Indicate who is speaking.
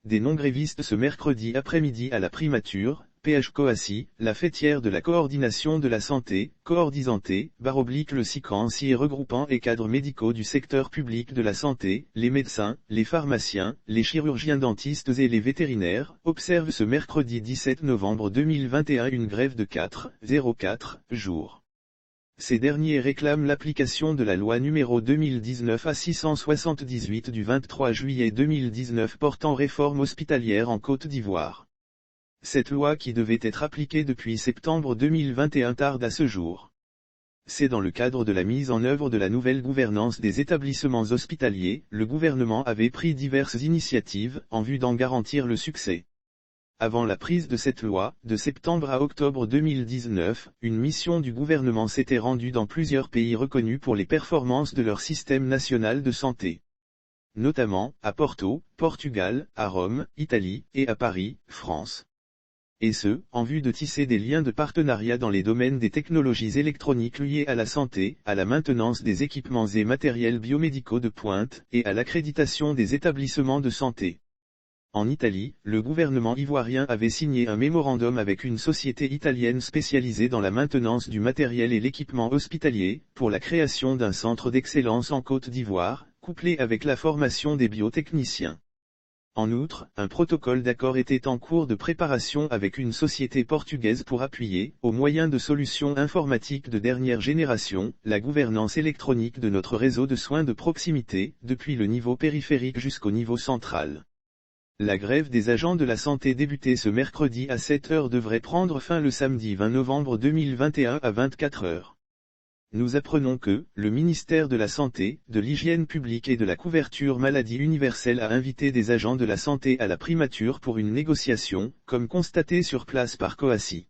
Speaker 1: des non-grévistes ce mercredi après-midi à la primature, PH Coassi, la fêtière de la coordination de la santé, Coordisanté, le SICANSI et regroupant les cadres médicaux du secteur public de la santé, les médecins, les pharmaciens, les chirurgiens dentistes et les vétérinaires, observent ce mercredi 17 novembre 2021 une grève de 4,04 jours. Ces derniers réclament l'application de la loi numéro 2019-678 du 23 juillet 2019 portant réforme hospitalière en Côte d'Ivoire. Cette loi qui devait être appliquée depuis septembre 2021 tarde à ce jour. C'est dans le cadre de la mise en œuvre de la nouvelle gouvernance des établissements hospitaliers, le gouvernement avait pris diverses initiatives en vue d'en garantir le succès. Avant la prise de cette loi, de septembre à octobre 2019, une mission du gouvernement s'était rendue dans plusieurs pays reconnus pour les performances de leur système national de santé. Notamment, à Porto, Portugal, à Rome, Italie, et à Paris, France. Et ce, en vue de tisser des liens de partenariat dans les domaines des technologies électroniques liées à la santé, à la maintenance des équipements et matériels biomédicaux de pointe, et à l'accréditation des établissements de santé. En Italie, le gouvernement ivoirien avait signé un mémorandum avec une société italienne spécialisée dans la maintenance du matériel et l'équipement hospitalier, pour la création d'un centre d'excellence en Côte d'Ivoire, couplé avec la formation des biotechniciens. En outre, un protocole d'accord était en cours de préparation avec une société portugaise pour appuyer, au moyen de solutions informatiques de dernière génération, la gouvernance électronique de notre réseau de soins de proximité, depuis le niveau périphérique jusqu'au niveau central. La grève des agents de la santé débutée ce mercredi à 7 h devrait prendre fin le samedi 20 novembre 2021 à 24 h. Nous apprenons que, le ministère de la Santé, de l'Hygiène publique et de la couverture maladie universelle a invité des agents de la santé à la primature pour une négociation, comme constaté sur place par Coassi.